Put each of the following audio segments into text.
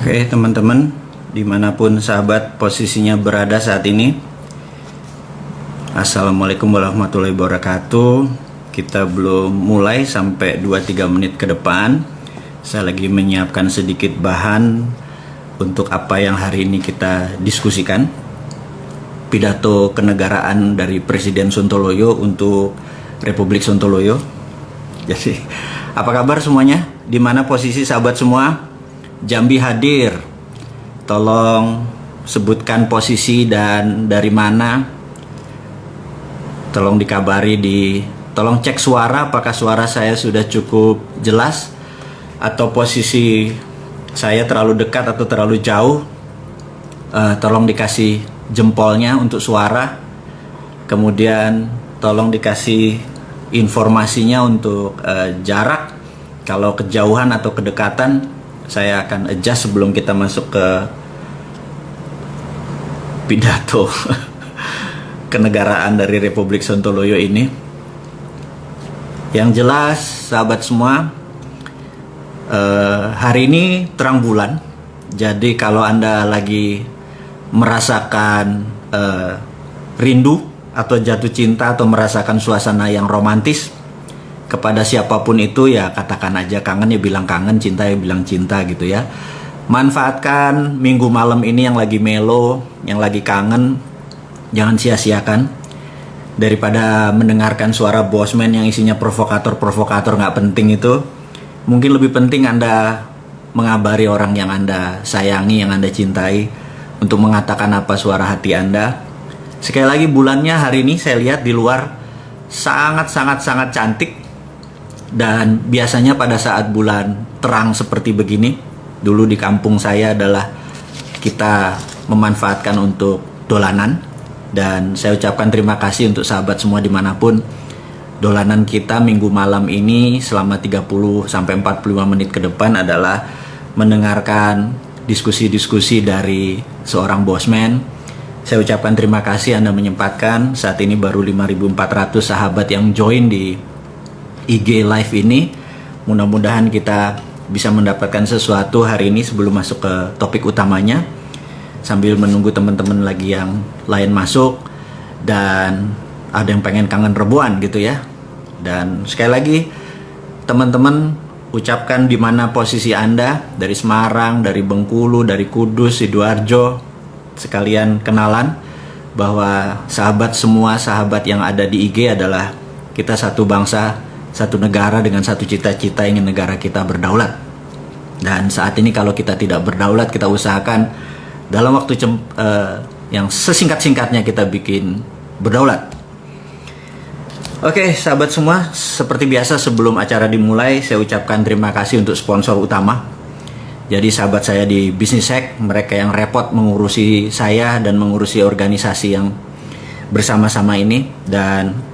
Oke teman-teman, dimanapun sahabat posisinya berada saat ini, Assalamualaikum warahmatullahi wabarakatuh. Kita belum mulai sampai 2-3 menit ke depan. Saya lagi menyiapkan sedikit bahan untuk apa yang hari ini kita diskusikan. Pidato kenegaraan dari Presiden Sontoloyo untuk Republik Sontoloyo. Jadi, apa kabar semuanya? Di mana posisi sahabat semua? Jambi hadir. Tolong sebutkan posisi dan dari mana. Tolong dikabari tolong cek suara, apakah suara saya sudah cukup jelas atau posisi saya terlalu dekat atau terlalu jauh. Tolong dikasih jempolnya untuk suara. Kemudian tolong dikasih informasinya untuk jarak. Kalau kejauhan atau kedekatan, saya akan adjust sebelum kita masuk ke pidato kenegaraan dari Republik Sontoloyo ini. Yang jelas sahabat semua, hari ini terang bulan. Jadi kalau Anda lagi merasakan rindu atau jatuh cinta atau merasakan suasana yang romantis kepada siapapun itu, ya katakan aja kangen ya bilang kangen, cinta ya bilang cinta gitu ya. Manfaatkan minggu malam ini yang lagi melo, yang lagi kangen, jangan sia-siakan. Daripada mendengarkan suara bosman yang isinya provokator-provokator nggak penting itu, mungkin lebih penting Anda mengabari orang yang Anda sayangi, yang Anda cintai, untuk mengatakan apa suara hati Anda. Sekali lagi, bulannya hari ini saya lihat di luar sangat cantik. Dan biasanya pada saat bulan terang seperti begini, dulu di kampung saya adalah kita memanfaatkan untuk dolanan. Dan saya ucapkan terima kasih untuk sahabat semua dimanapun. Dolanan kita minggu malam ini selama 30-45 menit ke depan adalah mendengarkan diskusi-diskusi dari seorang bosman. Saya ucapkan terima kasih Anda menyempatkan. Saat ini baru 5.400 sahabat yang join di IG live ini. Mudah-mudahan kita bisa mendapatkan sesuatu hari ini sebelum masuk ke topik utamanya, sambil menunggu teman-teman lagi yang lain masuk dan ada yang pengen kangen rebuan gitu ya. Dan sekali lagi teman-teman, ucapkan di mana posisi Anda, dari Semarang, dari Bengkulu, dari Kudus, Sidoarjo, sekalian kenalan bahwa sahabat semua, sahabat yang ada di IG adalah kita satu bangsa, satu negara dengan satu cita-cita, ingin negara kita berdaulat. Dan saat ini kalau kita tidak berdaulat, kita usahakan dalam waktu yang sesingkat-singkatnya kita bikin berdaulat. Oke sahabat semua, seperti biasa sebelum acara dimulai, saya ucapkan terima kasih untuk sponsor utama. Jadi sahabat saya di Business Hack, mereka yang repot mengurusi saya dan mengurusi organisasi yang bersama-sama ini. Dan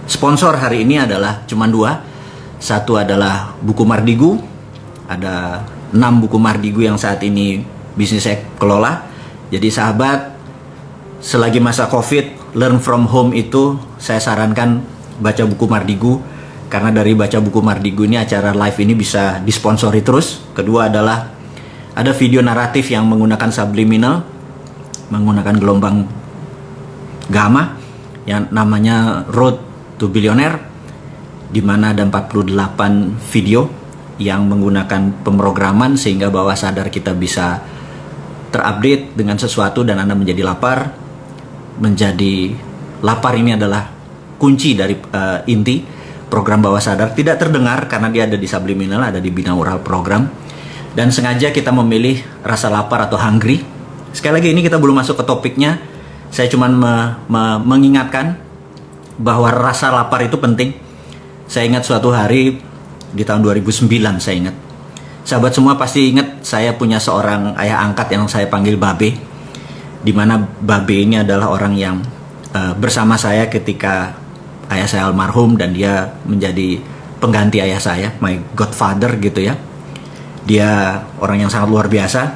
sponsor hari ini adalah cuma 2. Satu adalah buku Mardigu. Ada 6 buku Mardigu yang saat ini Business Hack kelola. Jadi sahabat, selagi masa COVID, learn from home itu saya sarankan baca buku Mardigu. Karena dari baca buku Mardigu ini acara live ini bisa disponsori terus. Kedua adalah ada video naratif yang menggunakan subliminal, menggunakan gelombang gamma yang namanya Road to Billionaire, di mana ada 48 video yang menggunakan pemrograman sehingga bawah sadar kita bisa terupdate dengan sesuatu dan Anda menjadi lapar. Menjadi lapar ini adalah kunci dari inti program bawah sadar. Tidak terdengar karena dia ada di subliminal, ada di binaural program. Dan sengaja kita memilih rasa lapar atau hungry. Sekali lagi, ini kita belum masuk ke topiknya. Saya cuma mengingatkan bahwa rasa lapar itu penting. Saya ingat suatu hari di tahun 2009, saya ingat. Sahabat semua pasti ingat saya punya seorang ayah angkat yang saya panggil Babe. Di mana Babe ini adalah orang yang bersama saya ketika ayah saya almarhum, dan dia menjadi pengganti ayah saya, my godfather gitu ya. Dia orang yang sangat luar biasa,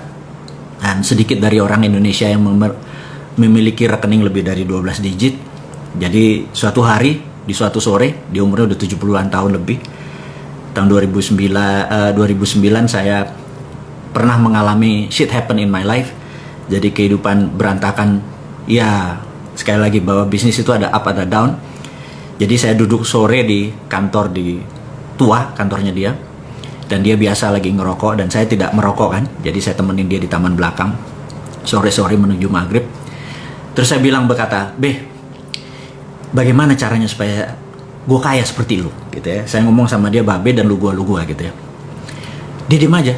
dan sedikit dari orang Indonesia yang memiliki rekening lebih dari 12 digit. Jadi suatu hari, di suatu sore, di umurnya udah 70-an tahun lebih, tahun 2009 saya pernah mengalami shit happen in my life. Jadi kehidupan berantakan. Ya, sekali lagi bahwa bisnis itu ada up ada down. Jadi saya duduk sore di kantor di tua, kantornya dia. Dan dia biasa lagi ngerokok dan saya tidak merokok kan. Jadi saya temenin dia di taman belakang. Sore-sore menuju maghrib. Terus saya bilang berkata, bagaimana caranya supaya gue kaya seperti lu gitu ya. Saya ngomong sama dia babe dan lu gua gitu ya. Dia diem aja,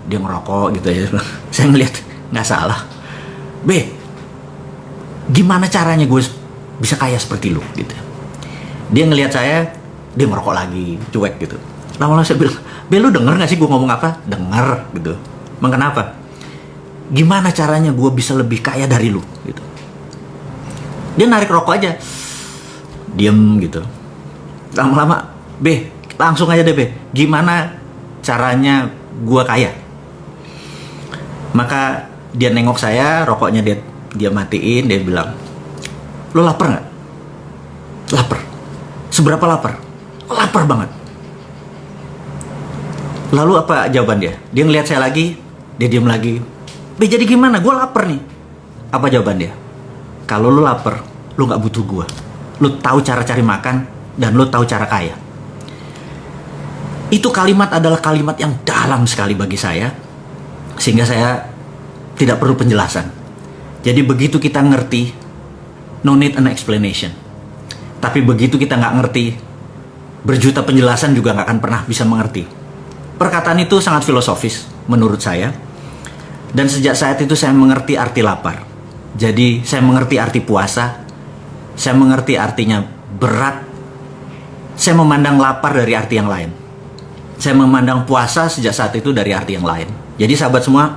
dia ngerokok gitu ya. Saya ngeliat nggak salah. Gimana caranya gue bisa kaya seperti lu gitu. Dia ngelihat saya, dia ngerokok lagi, cuek gitu. Lama-lama saya bilang, lu denger nggak sih gue ngomong apa? Denger gitu. Emang kenapa? Gimana caranya gue bisa lebih kaya dari lu gitu. Dia narik rokok aja, diem gitu. Lama-lama, langsung aja deh gimana caranya gue kaya? Maka dia nengok saya, rokoknya dia matiin, dia bilang, lo lapar nggak? Lapar. Seberapa lapar? Lapar banget. Lalu apa jawaban dia? Dia ngeliat saya lagi, dia diem lagi. Jadi gimana? Gue lapar nih. Apa jawaban dia? Kalau lo lapar, lo nggak butuh gue. Lo tahu cara cari makan dan lo tahu cara kaya. Itu kalimat adalah kalimat yang dalam sekali bagi saya, sehingga saya tidak perlu penjelasan. Jadi begitu kita ngerti, no need an explanation. Tapi begitu kita nggak ngerti, berjuta penjelasan juga nggak akan pernah bisa mengerti. Perkataan itu sangat filosofis menurut saya. Dan sejak saat itu saya mengerti arti lapar. Jadi saya mengerti arti puasa. Saya mengerti artinya berat. Saya memandang lapar dari arti yang lain. Saya memandang puasa sejak saat itu dari arti yang lain. Jadi sahabat semua,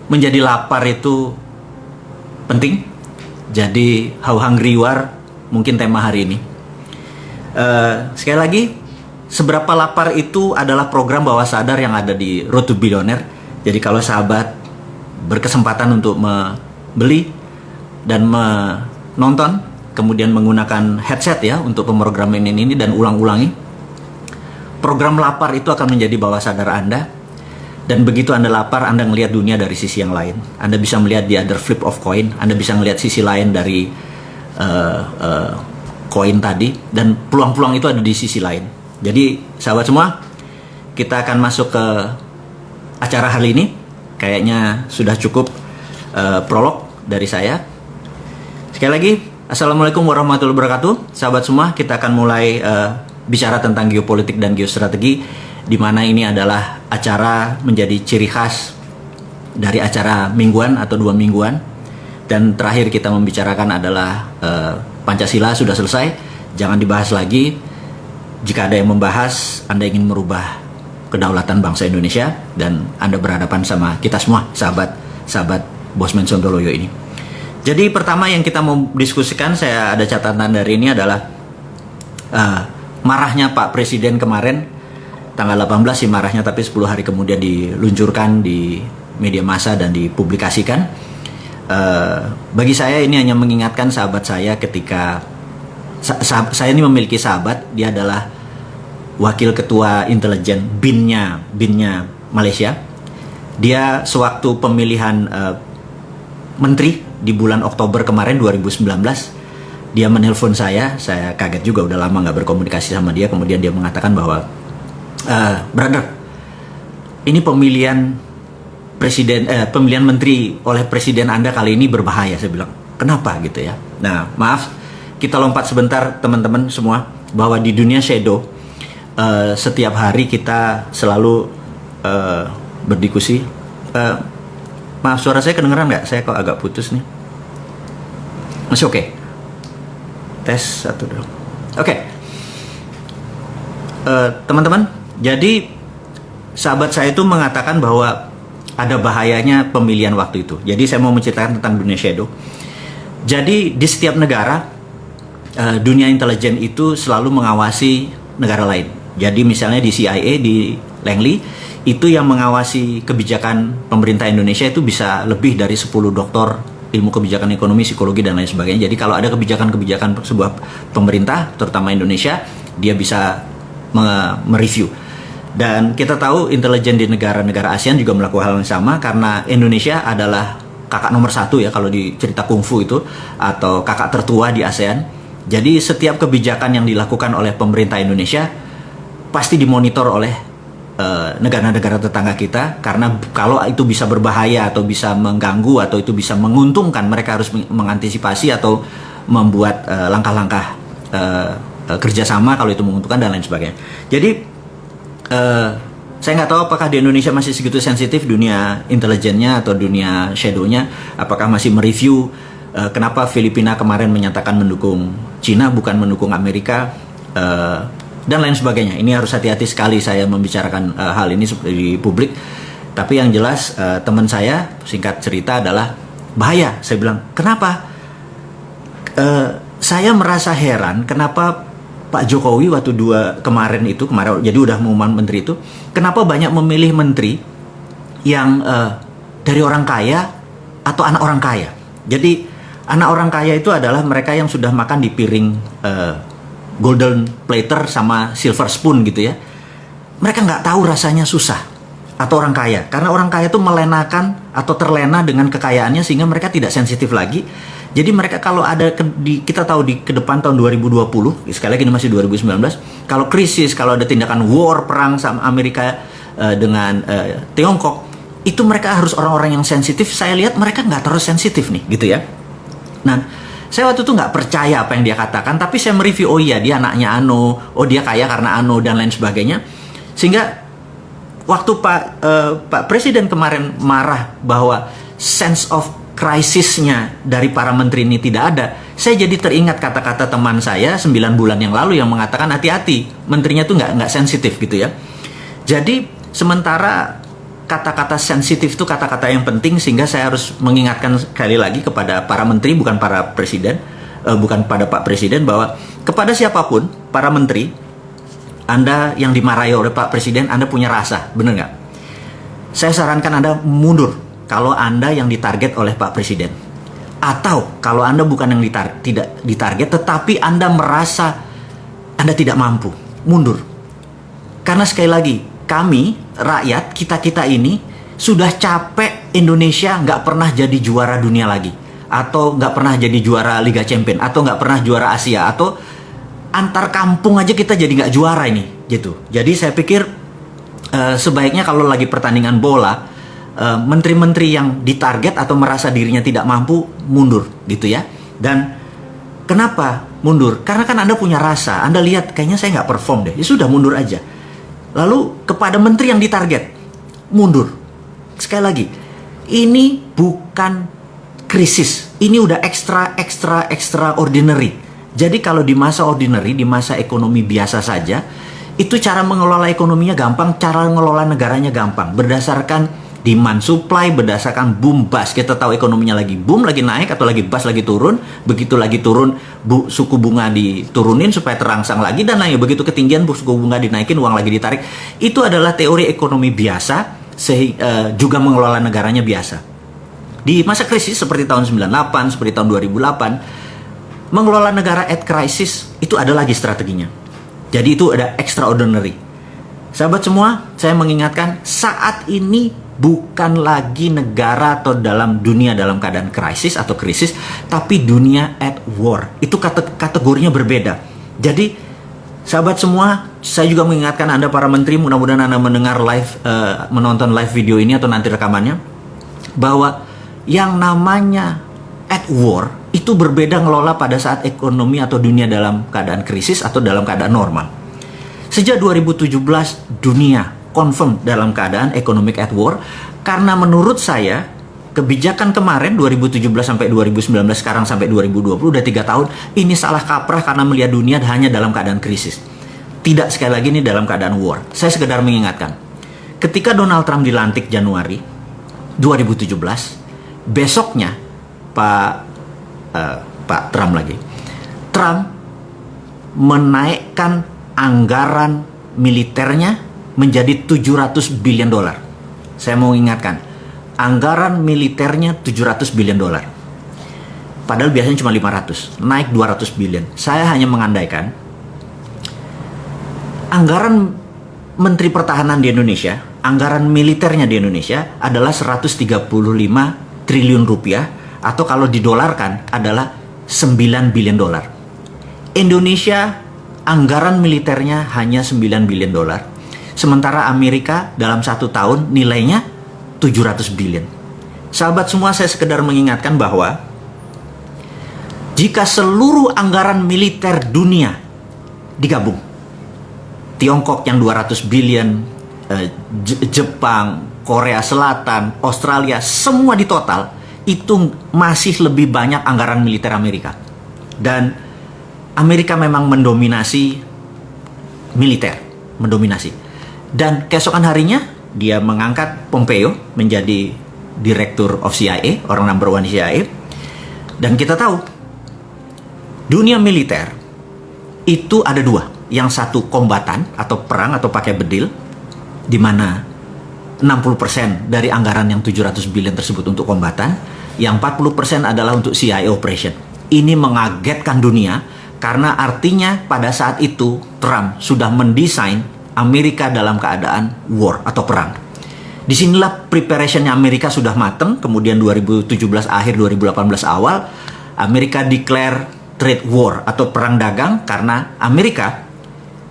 menjadi lapar itu penting. Jadi how hungry you are, mungkin tema hari ini. Sekali lagi, seberapa lapar itu adalah program bawah sadar yang ada di Road to Billionaire. Jadi kalau sahabat berkesempatan untuk membeli dan menonton, kemudian menggunakan headset ya untuk pemrograman ini dan ulang-ulangi, program lapar itu akan menjadi bawah sadar Anda. Dan begitu Anda lapar, Anda melihat dunia dari sisi yang lain. Anda bisa melihat the other flip of coin. Anda bisa melihat sisi lain dari koin tadi. Dan peluang-peluang itu ada di sisi lain. Jadi sahabat semua, kita akan masuk ke acara hari ini. Kayaknya sudah cukup prolog dari saya. Sekali lagi, Assalamualaikum warahmatullahi wabarakatuh. Sahabat semua, kita akan mulai bicara tentang geopolitik dan geostrategi, di mana ini adalah acara menjadi ciri khas dari acara mingguan atau 2 mingguan. Dan terakhir kita membicarakan adalah Pancasila sudah selesai, jangan dibahas lagi. Jika ada yang membahas, Anda ingin merubah kedaulatan bangsa Indonesia dan Anda berhadapan sama kita semua, sahabat Bosman Sontoloyo ini. Jadi pertama yang kita mau diskusikan, saya ada catatan dari ini adalah marahnya Pak Presiden kemarin, tanggal 18 sih marahnya, tapi 10 hari kemudian diluncurkan di media massa dan dipublikasikan. Bagi saya ini hanya mengingatkan sahabat saya ketika saya ini memiliki sahabat, dia adalah wakil ketua intelijen BIN-nya Malaysia. Dia sewaktu pemilihan menteri di bulan Oktober kemarin 2019, dia menelpon saya kaget juga, udah lama nggak berkomunikasi sama dia. Kemudian dia mengatakan bahwa brother, ini pemilihan menteri oleh presiden Anda kali ini berbahaya. Saya bilang, kenapa gitu ya? Nah, maaf, kita lompat sebentar teman-teman semua, bahwa di dunia shadow setiap hari kita selalu berdiskusi. Maaf, suara saya kedengeran nggak? Saya kok agak putus nih. Masih oke? Tes 1 dulu. Oke. Teman-teman, jadi sahabat saya itu mengatakan bahwa ada bahayanya pemilihan waktu itu. Jadi saya mau menceritakan tentang dunia shadow. Jadi di setiap negara, dunia intelijen itu selalu mengawasi negara lain. Jadi misalnya di CIA, di Langley, itu yang mengawasi kebijakan pemerintah Indonesia itu bisa lebih dari 10 doktor ilmu kebijakan ekonomi, psikologi, dan lain sebagainya. Jadi kalau ada kebijakan-kebijakan sebuah pemerintah, terutama Indonesia, dia bisa mereview. Dan kita tahu intelijen di negara-negara ASEAN juga melakukan hal yang sama, karena Indonesia adalah kakak nomor satu ya kalau di cerita kungfu itu, atau kakak tertua di ASEAN. Jadi setiap kebijakan yang dilakukan oleh pemerintah Indonesia pasti dimonitor oleh negara-negara tetangga kita, karena kalau itu bisa berbahaya atau bisa mengganggu atau itu bisa menguntungkan, mereka harus mengantisipasi atau membuat langkah-langkah kerjasama kalau itu menguntungkan dan lain sebagainya. Jadi saya nggak tahu apakah di Indonesia masih segitu sensitif dunia intelijennya atau dunia shadownya, apakah masih mereview kenapa Filipina kemarin menyatakan mendukung Cina bukan mendukung Amerika, dan lain sebagainya. Ini harus hati-hati sekali saya membicarakan hal ini di publik. Tapi yang jelas teman saya, singkat cerita adalah bahaya. Saya bilang, kenapa? Saya merasa heran kenapa Pak Jokowi waktu kemarin jadi udah mengumumkan menteri itu, kenapa banyak memilih menteri yang dari orang kaya atau anak orang kaya. Jadi anak orang kaya itu adalah mereka yang sudah makan di piring golden platter sama silver spoon gitu ya. Mereka nggak tahu rasanya susah atau orang kaya, karena orang kaya itu melenakan atau terlena dengan kekayaannya sehingga mereka tidak sensitif lagi. Jadi mereka kalau ada kita tahu di ke depan tahun 2020, sekali lagi ini masih 2019, kalau krisis, kalau ada tindakan war, perang sama Amerika dengan Tiongkok, itu mereka harus orang-orang yang sensitif. Saya lihat mereka nggak terlalu sensitif nih gitu ya. Nah, saya waktu itu nggak percaya apa yang dia katakan, tapi saya mereview, oh iya dia anaknya Ano, oh dia kaya karena Ano dan lain sebagainya. Sehingga waktu Pak Presiden kemarin marah bahwa sense of krisisnya dari para menteri ini tidak ada, saya jadi teringat kata-kata teman saya 9 bulan yang lalu yang mengatakan hati-hati, menterinya tuh nggak sensitif gitu ya. Jadi sementara kata-kata sensitif itu kata-kata yang penting, sehingga saya harus mengingatkan sekali lagi kepada para menteri, bukan para presiden, bukan pada Pak Presiden, bahwa kepada siapapun, para menteri, Anda yang dimarahi oleh Pak Presiden, Anda punya rasa, benar nggak? Saya sarankan Anda mundur kalau Anda yang ditarget oleh Pak Presiden. Atau kalau Anda bukan yang tidak ditarget, tetapi Anda merasa Anda tidak mampu, mundur. Karena sekali lagi, kami, rakyat, kita ini sudah capek Indonesia nggak pernah jadi juara dunia lagi, atau nggak pernah jadi juara Liga Champion, atau nggak pernah juara Asia, atau antar kampung aja kita jadi nggak juara ini, gitu. Jadi saya pikir sebaiknya kalau lagi pertandingan bola, menteri-menteri yang ditarget atau merasa dirinya tidak mampu mundur, gitu ya. Dan kenapa mundur? Karena kan Anda punya rasa, Anda lihat kayaknya saya nggak perform deh, ya sudah mundur aja. Lalu kepada menteri yang ditarget, mundur. Sekali lagi, ini bukan krisis. Ini udah extraordinary. Jadi kalau di masa ordinary, di masa ekonomi biasa saja, itu cara mengelola ekonominya gampang, cara mengelola negaranya gampang. Berdasarkan demand supply, berdasarkan boom bust. Kita tahu ekonominya lagi boom, lagi naik, atau lagi bust, lagi turun. Begitu lagi turun, suku bunga diturunin supaya terangsang lagi, dan lainnya. Begitu ketinggian, suku bunga dinaikin, uang lagi ditarik. Itu adalah teori ekonomi biasa, juga mengelola negaranya biasa. Di masa krisis seperti tahun 98, seperti tahun 2008, mengelola negara at crisis itu ada lagi strateginya. Jadi itu ada extraordinary. Sahabat semua, saya mengingatkan, saat ini bukan lagi negara atau dalam dunia dalam keadaan krisis atau krisis, tapi dunia at war. Itu kategorinya berbeda. Jadi sahabat semua, saya juga mengingatkan Anda para menteri, mudah-mudahan Anda mendengar menonton live video ini atau nanti rekamannya, bahwa yang namanya at war itu berbeda ngelola pada saat ekonomi atau dunia dalam keadaan krisis atau dalam keadaan normal. Sejak 2017 dunia confirm dalam keadaan economic at war, karena menurut saya kebijakan kemarin 2017 sampai 2019, sekarang sampai 2020, udah 3 tahun, ini salah kaprah karena melihat dunia hanya dalam keadaan krisis. Tidak, sekali lagi ini dalam keadaan war. Saya sekedar mengingatkan, ketika Donald Trump dilantik Januari 2017, besoknya Pak Trump menaikkan anggaran militernya menjadi 700 billion dolar. Saya mau ingatkan, anggaran militernya 700 billion dolar. Padahal biasanya cuma 500, naik 200 billion. Saya hanya mengandaikan anggaran Menteri Pertahanan di Indonesia, anggaran militernya di Indonesia adalah 135 triliun rupiah, atau kalau didolarkan adalah 9 billion dolar. Indonesia anggaran militernya hanya 9 billion dolar. Sementara Amerika dalam 1 tahun nilainya 700 billion. Sahabat semua, saya sekedar mengingatkan bahwa jika seluruh anggaran militer dunia digabung, Tiongkok yang 200 billion, Jepang, Korea Selatan, Australia, semua di total, itu masih lebih banyak anggaran militer Amerika. Dan Amerika memang mendominasi militer, mendominasi. Dan keesokan harinya, dia mengangkat Pompeo menjadi Direktur of CIA, orang number one CIA. Dan kita tahu, dunia militer itu ada dua. Yang satu kombatan atau perang atau pakai bedil, di mana 60% dari anggaran yang 700 billion tersebut untuk kombatan, yang 40% adalah untuk CIA operation. Ini mengagetkan dunia karena artinya pada saat itu Trump sudah mendesain Amerika dalam keadaan war atau perang. Disinilah preparationnya Amerika sudah matang. Kemudian 2017 akhir 2018 awal, Amerika declare trade war atau perang dagang karena Amerika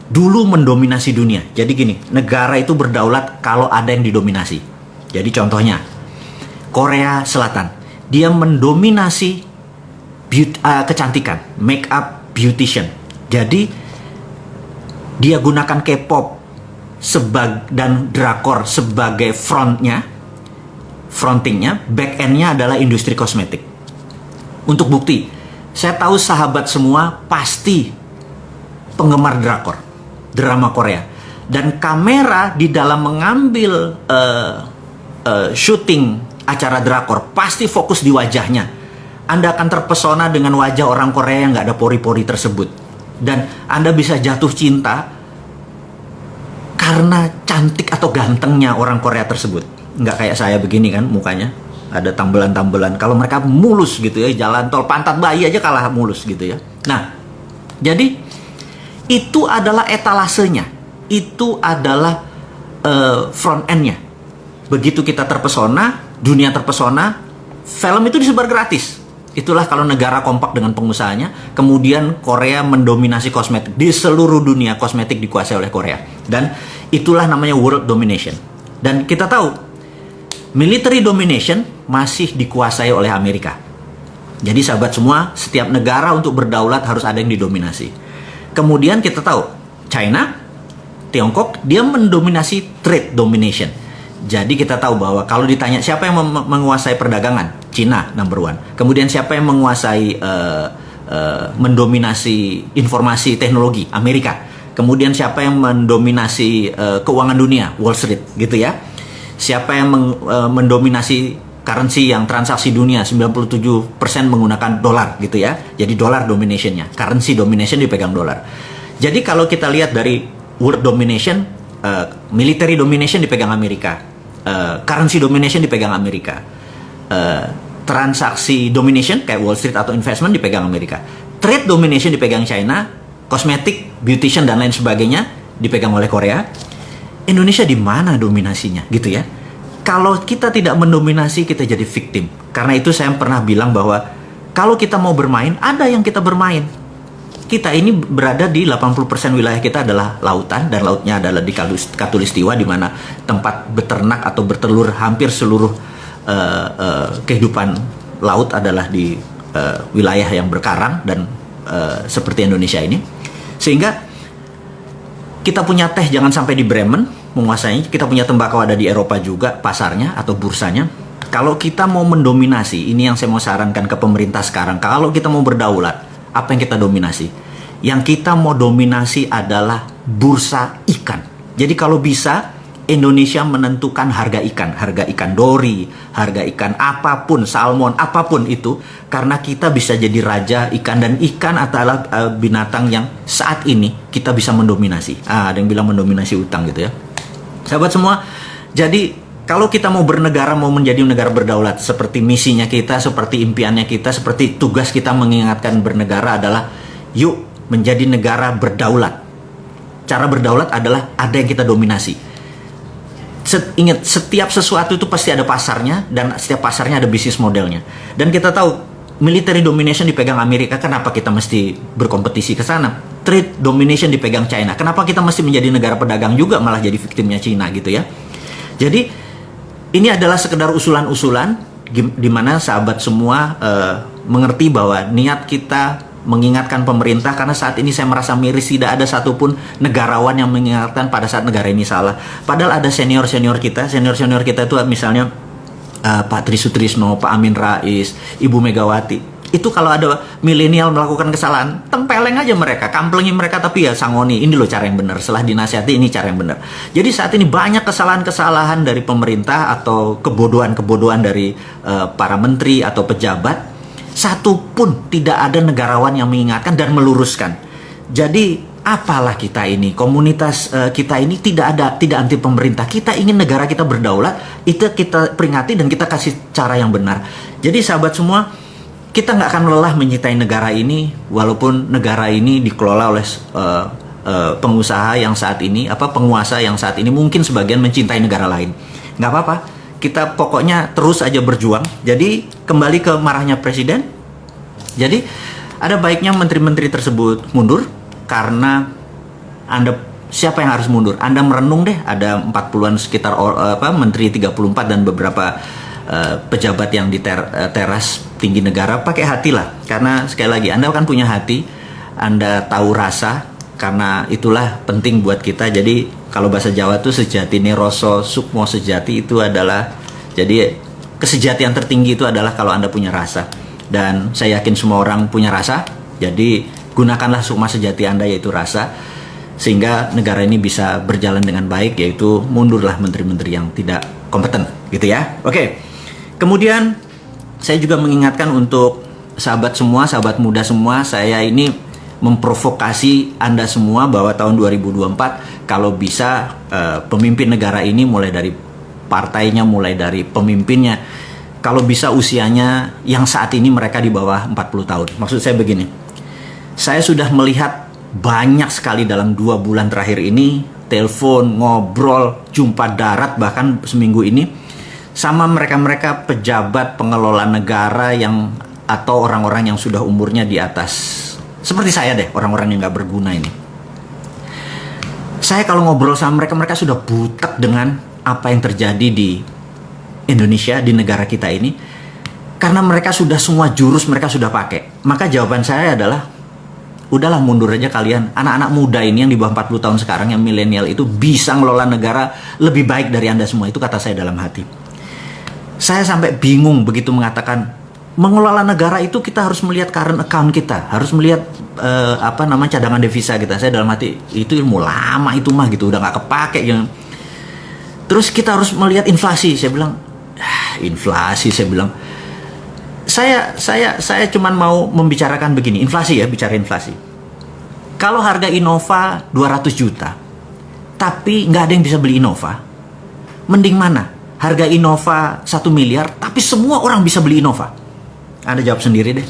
dulu mendominasi dunia. Jadi gini, negara itu berdaulat kalau ada yang didominasi. Jadi contohnya, Korea Selatan, dia mendominasi kecantikan, make up beautician. Jadi dia gunakan K-pop dan drakor sebagai frontingnya, back endnya adalah industri kosmetik. Untuk bukti, saya tahu sahabat semua pasti penggemar drakor, drama Korea, dan kamera di dalam mengambil syuting acara drakor pasti fokus di wajahnya. Anda akan terpesona dengan wajah orang Korea yang nggak ada pori-pori tersebut, dan Anda bisa jatuh cinta karena cantik atau gantengnya orang Korea tersebut. Nggak kayak saya begini kan mukanya, ada tambelan-tambelan. Kalau mereka mulus gitu ya, jalan tol pantat bayi aja kalah mulus gitu ya. Nah, jadi itu adalah etalasenya, itu adalah front end-nya. Begitu kita terpesona, dunia terpesona, film itu disebar gratis. Itulah kalau negara kompak dengan pengusahanya. Kemudian Korea mendominasi kosmetik. Di seluruh dunia kosmetik dikuasai oleh Korea. Dan itulah namanya world domination. Dan kita tahu, military domination masih dikuasai oleh Amerika. Jadi sahabat semua, setiap negara untuk berdaulat harus ada yang didominasi. Kemudian kita tahu, China, Tiongkok, dia mendominasi trade domination. Jadi kita tahu bahwa kalau ditanya siapa yang menguasai perdagangan, Cina number one. Kemudian siapa yang menguasai mendominasi informasi teknologi, Amerika. Kemudian siapa yang mendominasi keuangan dunia, Wall Street, gitu ya. Siapa yang mendominasi currency yang transaksi dunia, 97% menggunakan dolar, gitu ya. Jadi dolar dominationnya, currency domination dipegang dolar. Jadi kalau kita lihat dari world domination, military domination dipegang Amerika, currency domination dipegang Amerika, transaksi domination kayak Wall Street atau investment dipegang Amerika, trade domination dipegang China, kosmetik, beautician dan lain sebagainya dipegang oleh Korea. Indonesia di mana dominasinya, gitu ya? Kalau kita tidak mendominasi, kita jadi victim. Karena itu saya pernah bilang bahwa kalau kita mau bermain, ada yang kita bermain. Kita ini berada di 80% wilayah kita adalah lautan, dan lautnya adalah di Katulistiwa, di mana tempat beternak atau bertelur hampir seluruh kehidupan laut adalah di wilayah yang berkarang dan seperti Indonesia ini. Sehingga kita punya teh jangan sampai di Bremen menguasai, kita punya tembakau ada di Eropa juga pasarnya atau bursanya. Kalau kita mau mendominasi, ini yang saya mau sarankan ke pemerintah sekarang, kalau kita mau berdaulat, apa yang kita dominasi? Yang kita mau dominasi adalah bursa ikan. Jadi kalau bisa, Indonesia menentukan harga ikan dori, harga ikan apapun, salmon, apapun itu, karena kita bisa jadi raja ikan, dan ikan adalah binatang yang saat ini kita bisa mendominasi. Ada yang bilang mendominasi utang gitu ya. Sahabat semua, jadi kalau kita mau bernegara, mau menjadi negara berdaulat, seperti misinya kita, seperti impiannya kita, seperti tugas kita mengingatkan bernegara adalah, yuk menjadi negara berdaulat. cara berdaulat adalah ada yang kita dominasi. Ingat, setiap sesuatu itu pasti ada pasarnya, dan setiap pasarnya ada bisnis modelnya. Dan kita tahu military domination dipegang Amerika, kenapa kita mesti berkompetisi ke sana? Trade domination dipegang China, kenapa kita mesti menjadi negara pedagang juga malah jadi victimnya China gitu ya? Jadi ini adalah sekedar usulan-usulan di mana sahabat semua mengerti bahwa niat kita mengingatkan pemerintah, karena saat ini saya merasa miris tidak ada satupun negarawan yang mengingatkan pada saat negara ini salah. Padahal ada senior-senior kita itu misalnya Pak Tri Sutrisno, Pak Amin Rais, Ibu Megawati. Itu kalau ada milenial melakukan kesalahan, tempeleng aja mereka, kamplengin mereka, tapi ya sangoni, ini loh cara yang benar. Setelah dinasihati, ini cara yang benar. Jadi saat ini banyak kesalahan-kesalahan dari pemerintah atau kebodohan-kebodohan dari para menteri atau pejabat. Satu pun tidak ada negarawan yang mengingatkan dan meluruskan. Jadi apalah kita ini, komunitas kita ini tidak anti pemerintah. Kita ingin negara kita berdaulat, itu kita peringati dan kita kasih cara yang benar. Jadi sahabat semua, kita nggak akan lelah mencintai negara ini, walaupun negara ini dikelola oleh pengusaha yang saat ini, penguasa yang saat ini mungkin sebagian mencintai negara lain. Nggak apa-apa. Kita pokoknya terus aja berjuang. Jadi kembali ke marahnya presiden. Jadi ada baiknya menteri-menteri tersebut mundur, karena siapa yang harus mundur? Anda merenung deh, ada 40-an sekitar menteri 34 dan beberapa pejabat yang di teras tinggi negara. Pakai hati lah, karena sekali lagi Anda kan punya hati, Anda tahu rasa, karena itulah penting buat kita. Jadi kalau bahasa Jawa tuh sejati roso sukmo sejati, itu adalah, jadi kesejatian tertinggi itu adalah kalau Anda punya rasa. Dan saya yakin semua orang punya rasa. Jadi gunakanlah sukma sejati Anda, yaitu rasa, sehingga negara ini bisa berjalan dengan baik, yaitu mundurlah menteri-menteri yang tidak kompeten gitu ya. Oke. Kemudian saya juga mengingatkan untuk sahabat semua, sahabat muda semua, saya ini memprovokasi Anda semua bahwa tahun 2024 kalau bisa pemimpin negara ini, mulai dari partainya, mulai dari pemimpinnya, kalau bisa usianya yang saat ini mereka di bawah 40 tahun. Maksud saya begini, saya sudah melihat banyak sekali dalam 2 bulan terakhir ini, telepon, ngobrol, jumpa darat bahkan seminggu ini, sama mereka-mereka pejabat pengelola negara yang atau orang-orang yang sudah umurnya di atas, seperti saya deh, orang-orang yang gak berguna ini. Saya kalau ngobrol sama mereka, mereka sudah butek dengan apa yang terjadi di Indonesia, di negara kita ini. Karena mereka sudah semua jurus mereka sudah pakai. Maka jawaban saya adalah, udahlah mundur aja kalian. Anak-anak muda ini yang di bawah 40 tahun sekarang, yang milenial itu bisa ngelola negara lebih baik dari Anda semua. Itu kata saya dalam hati. Saya sampai bingung begitu mengatakan, mengelola negara itu kita harus melihat current account kita, harus melihat cadangan devisa kita. Saya dalam hati, itu ilmu lama itu mah gitu, udah nggak kepake gitu. Terus kita harus melihat inflasi. Saya bilang, inflasi. Saya bilang, saya cuman mau membicarakan begini, inflasi ya, bicara inflasi. Kalau harga Innova 200 juta, tapi nggak ada yang bisa beli Innova, mending mana? Harga Innova 1 miliar, tapi semua orang bisa beli Innova. Anda jawab sendiri deh.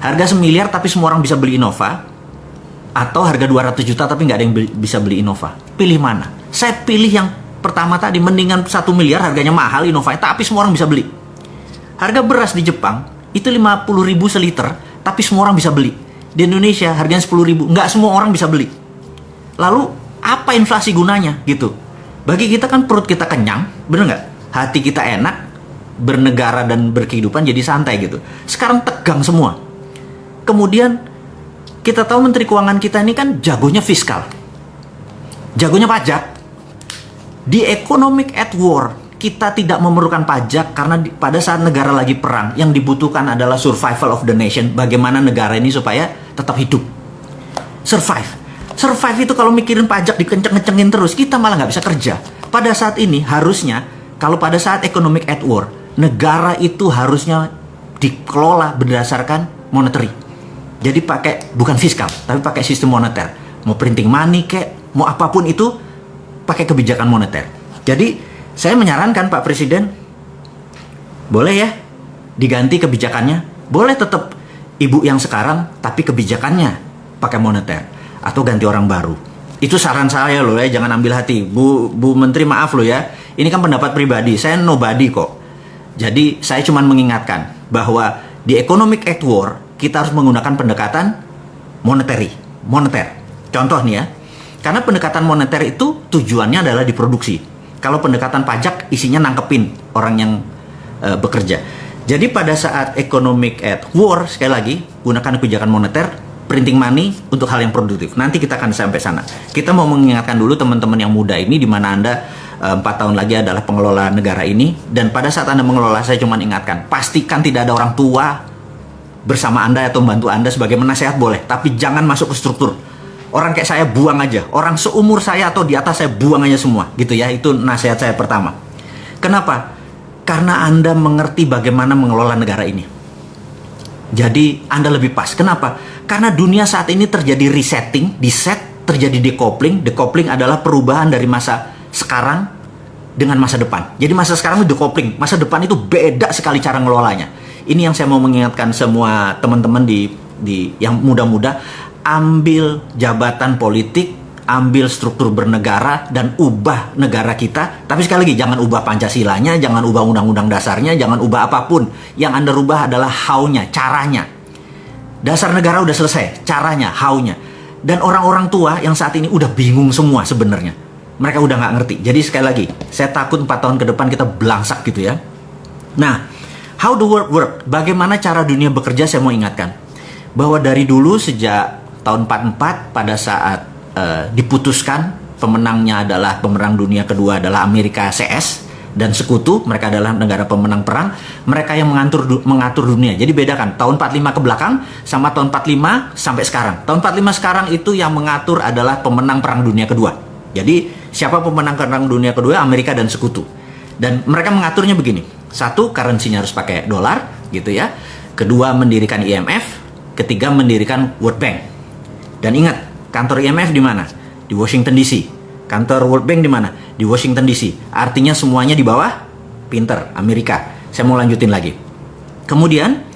Harga 1 miliar tapi semua orang bisa beli Innova, atau harga 200 juta tapi nggak ada yang bisa beli Innova. Pilih mana? Saya pilih yang pertama tadi, mendingan 1 miliar harganya mahal Innova, tapi semua orang bisa beli. Harga beras di Jepang itu 50.000 seliter, tapi semua orang bisa beli. Di Indonesia harganya 10.000, nggak semua orang bisa beli. Lalu apa inflasi gunanya gitu? Bagi kita kan perut kita kenyang, bener nggak? Hati kita enak, bernegara dan berkehidupan jadi santai gitu. Sekarang tegang semua. Kemudian kita tahu Menteri Keuangan kita ini kan jagonya fiskal, jagonya pajak. Di economic at war, kita tidak memerlukan pajak karena pada saat negara lagi perang, yang dibutuhkan adalah survival of the nation. Bagaimana negara ini supaya tetap hidup, survive itu kalau mikirin pajak dikenceng-kencengin terus, kita malah nggak bisa kerja. Pada saat ini harusnya, kalau pada saat economic at war, negara itu harusnya dikelola berdasarkan monetary. Jadi bukan fiskal, tapi pakai sistem moneter. Mau printing money kek, mau apapun itu, pakai kebijakan moneter. Jadi saya menyarankan Pak Presiden, boleh ya diganti kebijakannya. Boleh tetap ibu yang sekarang, tapi kebijakannya pakai moneter. Atau ganti orang baru. Itu saran saya loh ya, jangan ambil hati. Bu Menteri, maaf loh ya. Ini kan pendapat pribadi, saya nobody kok. Jadi saya cuma mengingatkan bahwa di Economic Act War kita harus menggunakan pendekatan moneter. Contoh nih ya, karena pendekatan moneter itu tujuannya adalah diproduksi. Kalau pendekatan pajak isinya nangkepin orang yang bekerja. Jadi pada saat Economic Act War, sekali lagi gunakan kebijakan moneter, printing money untuk hal yang produktif. Nanti kita akan sampai sana. Kita mau mengingatkan dulu teman-teman yang muda ini, di mana Anda 4 tahun lagi adalah pengelola negara ini. Dan pada saat Anda mengelola, saya cuma ingatkan, pastikan tidak ada orang tua bersama Anda atau membantu Anda sebagai penasehat boleh. Tapi jangan masuk ke struktur. Orang kayak saya buang aja. Orang seumur saya atau di atas saya buang aja semua. Gitu ya, itu nasihat saya pertama. Kenapa? Karena Anda mengerti bagaimana mengelola negara ini. Jadi Anda lebih pas. Kenapa? Karena dunia saat ini terjadi resetting, terjadi decoupling. Decoupling adalah perubahan dari masa sekarang dengan masa depan. Jadi masa sekarang itu decoupling, masa depan itu beda sekali cara ngelolanya. Ini yang saya mau mengingatkan semua teman-teman di yang muda-muda, ambil jabatan politik, ambil struktur bernegara dan ubah negara kita. Tapi sekali lagi, jangan ubah Pancasilanya, jangan ubah undang-undang dasarnya, jangan ubah apapun. Yang Anda rubah adalah how-nya, caranya. Dasar negara udah selesai, caranya, how-nya. Dan orang-orang tua yang saat ini udah bingung semua sebenarnya. Mereka udah nggak ngerti. Jadi sekali lagi, saya takut 4 tahun ke depan kita belangsak gitu ya. Nah, how the world work? Bagaimana cara dunia bekerja, saya mau ingatkan. Bahwa dari dulu sejak tahun 44 pada saat diputuskan pemenangnya adalah pemenang dunia kedua adalah Amerika CS dan sekutu, mereka adalah negara pemenang perang, mereka yang mengatur dunia. Jadi bedakan tahun 45 ke belakang sama tahun 45 sampai sekarang. Tahun 45 sekarang itu yang mengatur adalah pemenang perang dunia kedua. Jadi siapa pemenang perang dunia kedua? Amerika dan sekutu. Dan mereka mengaturnya begini. Satu, currency-nya harus pakai dolar gitu ya. Kedua, mendirikan IMF. Ketiga, mendirikan World Bank. Dan ingat, kantor IMF di mana? Di Washington DC. Kantor World Bank di mana? Di Washington DC. Artinya semuanya di bawah pinter Amerika. Saya mau lanjutin lagi. Kemudian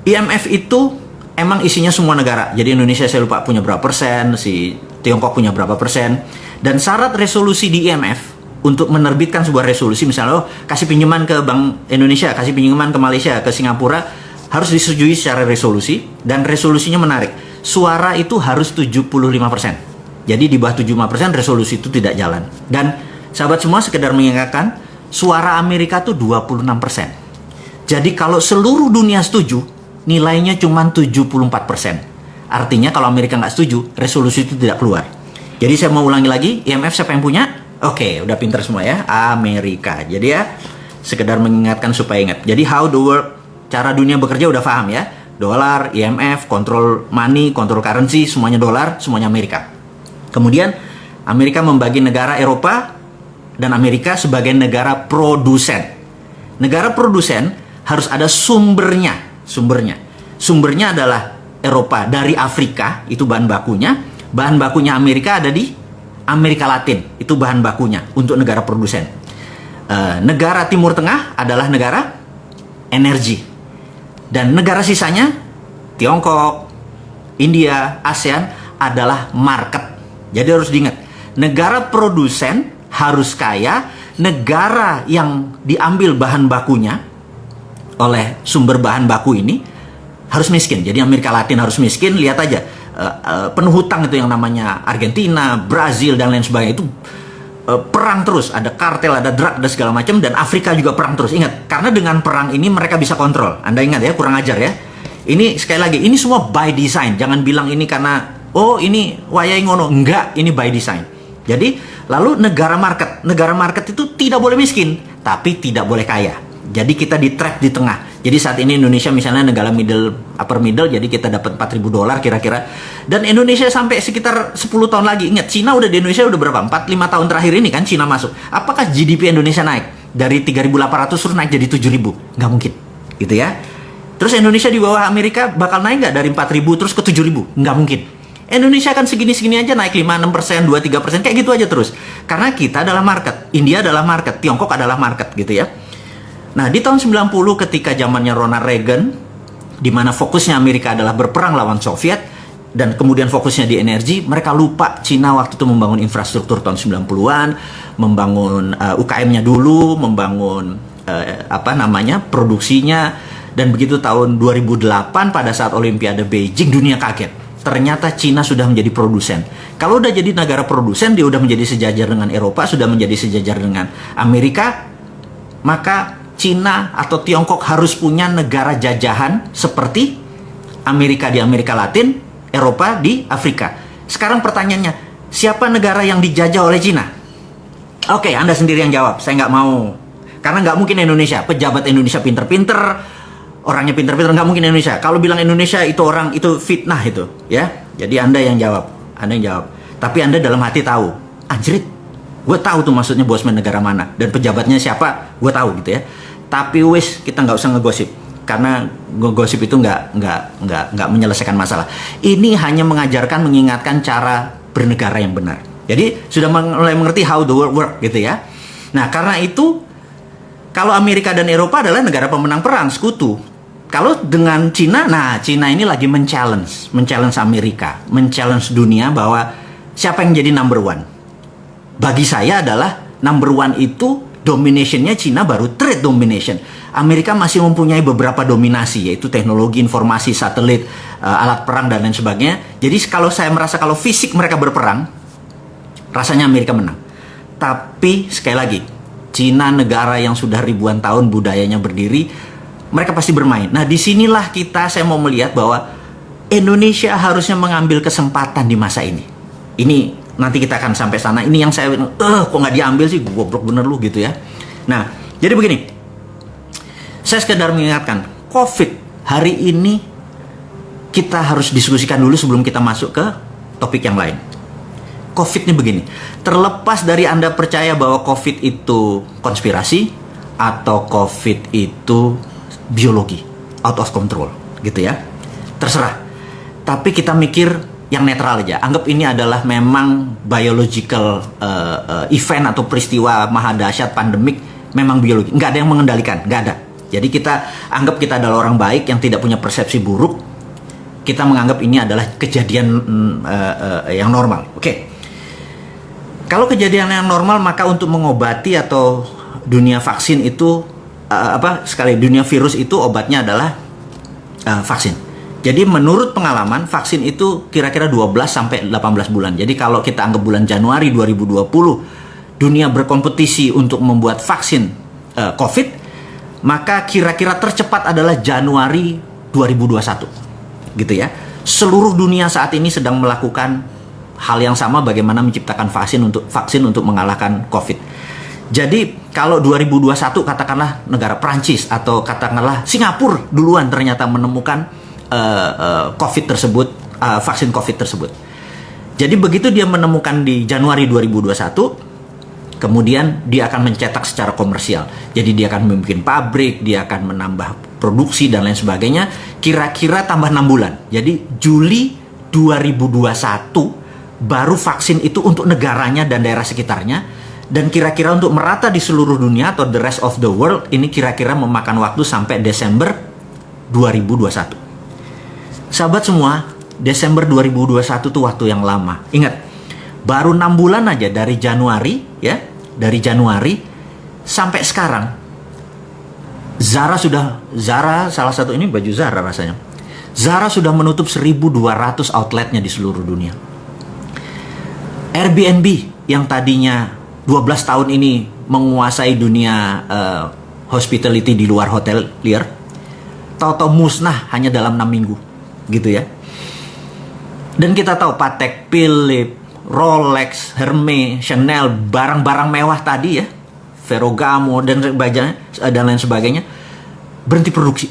IMF itu emang isinya semua negara. Jadi Indonesia saya lupa punya berapa persen, si Tiongkok punya berapa persen. Dan syarat resolusi di IMF untuk menerbitkan sebuah resolusi, misalnya kasih pinjaman ke Bank Indonesia, kasih pinjaman ke Malaysia, ke Singapura, harus disetujui secara resolusi. Dan resolusinya menarik. Suara itu harus 75%. Jadi di bawah 75% resolusi itu tidak jalan. Dan sahabat semua sekedar mengingatkan, suara Amerika itu 26%. Jadi kalau seluruh dunia setuju, nilainya cuma 74%. Artinya kalau Amerika nggak setuju, resolusi itu tidak keluar. Jadi saya mau ulangi lagi, IMF siapa yang punya? Oke, udah pinter semua ya, Amerika. Jadi ya, sekedar mengingatkan supaya ingat. Jadi how the world, cara dunia bekerja udah paham ya. Dolar, IMF, kontrol money, kontrol currency, semuanya dolar, semuanya Amerika. Kemudian Amerika membagi negara Eropa dan Amerika sebagai negara produsen. Negara produsen harus ada sumbernya. Sumbernya adalah Eropa dari Afrika, itu bahan bakunya. Bahan bakunya Amerika ada di Amerika Latin, itu bahan bakunya untuk negara produsen. Negara Timur Tengah adalah negara energi. Dan negara sisanya, Tiongkok, India, ASEAN adalah market. Jadi harus diingat, negara produsen harus kaya, negara yang diambil bahan bakunya oleh sumber bahan baku ini harus miskin. Jadi Amerika Latin harus miskin, lihat aja. Penuh hutang itu yang namanya Argentina, Brazil, dan lain sebagainya itu perang terus, ada kartel, ada drug, ada segala macam, dan Afrika juga perang terus. Ingat, karena dengan perang ini mereka bisa kontrol. Anda ingat ya, kurang ajar ya. Ini sekali lagi, ini semua by design. Jangan bilang ini karena ini wayai ngono. Enggak, ini by design. Jadi, lalu negara market itu tidak boleh miskin, tapi tidak boleh kaya. Jadi kita di trap di tengah. Jadi saat ini Indonesia misalnya negara upper middle, jadi kita dapat $4.000 kira-kira. Dan Indonesia sampai sekitar 10 tahun lagi. Ingat, Cina udah di Indonesia udah berapa? 4-5 tahun terakhir ini kan Cina masuk. Apakah GDP Indonesia naik? Dari 3.800 terus naik jadi 7.000? Nggak mungkin. Gitu ya. Terus Indonesia di bawah Amerika bakal naik nggak dari 4.000 terus ke 7.000? Nggak mungkin. Indonesia kan segini-segini aja naik 5-6%, 2-3%, kayak gitu aja terus. Karena kita adalah market. India adalah market. Tiongkok adalah market gitu ya. Nah, di tahun 90 ketika zamannya Ronald Reagan, di mana fokusnya Amerika adalah berperang lawan Soviet, dan kemudian fokusnya di energi, mereka lupa Cina waktu itu membangun infrastruktur tahun 90-an, membangun UKM-nya dulu, membangun produksinya, dan begitu tahun 2008 pada saat Olimpiade Beijing, dunia kaget. Ternyata Cina sudah menjadi produsen. Kalau udah jadi negara produsen, dia udah menjadi sejajar dengan Eropa, sudah menjadi sejajar dengan Amerika, maka Cina atau Tiongkok harus punya negara jajahan seperti Amerika di Amerika Latin, Eropa di Afrika. Sekarang pertanyaannya, siapa negara yang dijajah oleh Cina? Oke, Anda sendiri yang jawab. Saya nggak mau. Karena nggak mungkin Indonesia. Pejabat Indonesia pinter-pinter, orangnya pinter-pinter, nggak mungkin Indonesia. Kalau bilang Indonesia itu orang, itu fitnah itu, ya. Jadi Anda yang jawab. Anda yang jawab. Tapi Anda dalam hati tahu, anjrit, gue tahu tuh maksudnya bosman negara mana. Dan pejabatnya siapa, gue tahu gitu ya. Tapi wis, kita nggak usah ngegosip. Karena ngegosip itu nggak menyelesaikan masalah. Ini hanya mengajarkan, mengingatkan cara bernegara yang benar. Jadi sudah mulai mengerti how the world work gitu ya. Nah karena itu, kalau Amerika dan Eropa adalah negara pemenang perang, sekutu. Kalau dengan Cina, nah Cina ini lagi men-challenge Amerika, men-challenge dunia bahwa siapa yang jadi number one. Bagi saya adalah number one itu dominationnya Cina baru trade domination. Amerika masih mempunyai beberapa dominasi, yaitu teknologi informasi, satelit, alat perang, dan lain sebagainya. Jadi kalau saya merasa kalau fisik mereka berperang, rasanya Amerika menang. Tapi sekali lagi, Cina negara yang sudah ribuan tahun budayanya berdiri, mereka pasti bermain. Nah disinilah saya mau melihat bahwa Indonesia harusnya mengambil kesempatan di masa ini. Ini nanti kita akan sampai sana. Ini yang saya kok nggak diambil sih, goblok bener lu gitu ya. Nah jadi begini, saya sekedar mengingatkan, COVID hari ini kita harus diskusikan dulu sebelum kita masuk ke topik yang lain. COVID ini begini, terlepas dari Anda percaya bahwa COVID itu konspirasi atau COVID itu biologi, out of control, gitu ya. Terserah. Tapi kita mikir yang netral aja. Anggap ini adalah memang biological event atau peristiwa maha dahsyat pandemik, memang biologi. Nggak ada yang mengendalikan, nggak ada. Jadi kita anggap kita adalah orang baik yang tidak punya persepsi buruk. Kita menganggap ini adalah kejadian yang normal. Oke. Kalau kejadian yang normal, maka untuk mengobati atau dunia vaksin itu dunia virus itu obatnya adalah vaksin. Jadi menurut pengalaman, vaksin itu kira-kira 12 sampai 18 bulan. Jadi kalau kita anggap bulan Januari 2020 dunia berkompetisi untuk membuat vaksin COVID, maka kira-kira tercepat adalah Januari 2021. Gitu ya. Seluruh dunia saat ini sedang melakukan hal yang sama, bagaimana menciptakan vaksin untuk mengalahkan COVID. Jadi kalau 2021 katakanlah negara Prancis atau katakanlah Singapura duluan ternyata menemukan COVID tersebut, vaksin COVID tersebut. Jadi begitu dia menemukan di Januari 2021, kemudian dia akan mencetak secara komersial. Jadi dia akan membuat pabrik, dia akan menambah produksi dan lain sebagainya. Kira-kira tambah 6 bulan. Jadi Juli 2021 baru vaksin itu untuk negaranya dan daerah sekitarnya. Dan kira-kira untuk merata di seluruh dunia atau the rest of the world, ini kira-kira memakan waktu sampai Desember 2021. Sahabat semua, Desember 2021 itu waktu yang lama. Ingat, baru 6 bulan aja dari Januari, ya, dari Januari sampai sekarang. Zara salah satu ini baju Zara rasanya. Zara sudah menutup 1.200 outletnya di seluruh dunia. Airbnb yang tadinya 12 tahun ini menguasai dunia hospitality di luar hotelier, tahu-tahu musnah hanya dalam 6 minggu. Gitu ya. Dan kita tahu Patek Philippe, Rolex, Hermes, Chanel, barang-barang mewah tadi ya, Ferragamo dan lain sebagainya berhenti produksi.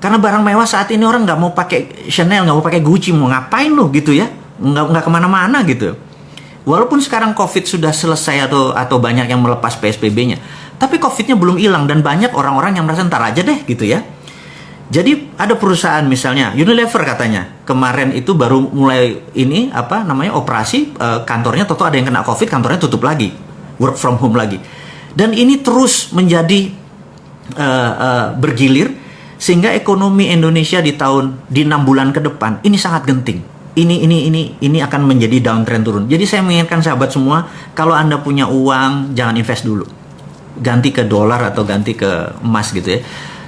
Karena barang mewah saat ini orang nggak mau pakai Chanel, nggak mau pakai Gucci, mau ngapain lo gitu ya, nggak kemana-mana gitu. Walaupun sekarang COVID sudah selesai atau banyak yang melepas PSBB-nya, tapi COVID-nya belum hilang dan banyak orang-orang yang merasa ntar aja deh gitu ya. Jadi ada perusahaan misalnya Unilever katanya kemarin itu baru mulai operasi kantornya, ada yang kena COVID, kantornya tutup lagi, work from home lagi, dan ini terus menjadi bergilir sehingga ekonomi Indonesia di 6 bulan ke depan ini sangat genting. ini akan menjadi downtrend turun. Jadi saya mengingatkan sahabat semua, kalau Anda punya uang, jangan invest dulu. Ganti ke dolar atau ganti ke emas gitu ya.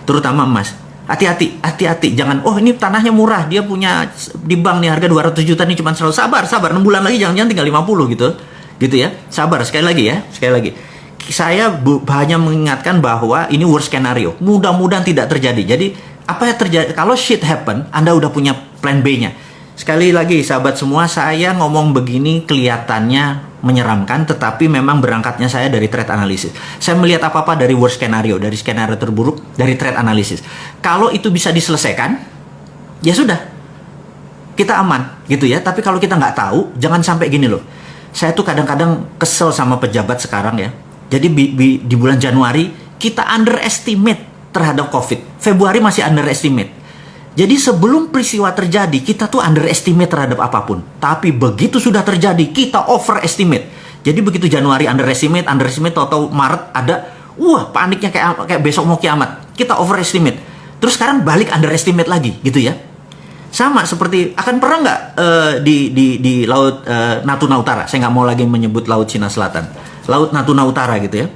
Terutama emas. Hati-hati. Jangan, oh ini tanahnya murah, dia punya di bank nih harga 200 juta nih cuma 100. Sabar, 6 bulan lagi jangan tinggal 50 gitu. Gitu ya. Sabar, sekali lagi. Saya hanya mengingatkan bahwa ini worst scenario. Mudah-mudahan tidak terjadi. Jadi, apa yang terjadi kalau shit happen, Anda udah punya plan B-nya. Sekali lagi sahabat semua, saya ngomong begini kelihatannya menyeramkan, tetapi memang berangkatnya saya dari trade analysis. Saya melihat apa-apa dari worst scenario, dari skenario terburuk, dari trade analysis. Kalau itu bisa diselesaikan, ya sudah, kita aman gitu ya. Tapi kalau kita nggak tahu, jangan sampai gini loh. Saya tuh kadang-kadang kesel sama pejabat sekarang ya. Jadi di bulan Januari kita underestimate terhadap COVID. Februari masih underestimate. Jadi sebelum peristiwa terjadi, kita tuh underestimate terhadap apapun. Tapi begitu sudah terjadi, kita overestimate. Jadi begitu Januari underestimate, tahu-tahu Maret ada, wah paniknya kayak besok mau kiamat. Kita overestimate. Terus sekarang balik underestimate lagi, gitu ya. Sama seperti, akan pernah nggak di Laut Natuna Utara? Saya nggak mau lagi menyebut Laut Cina Selatan. Laut Natuna Utara gitu ya.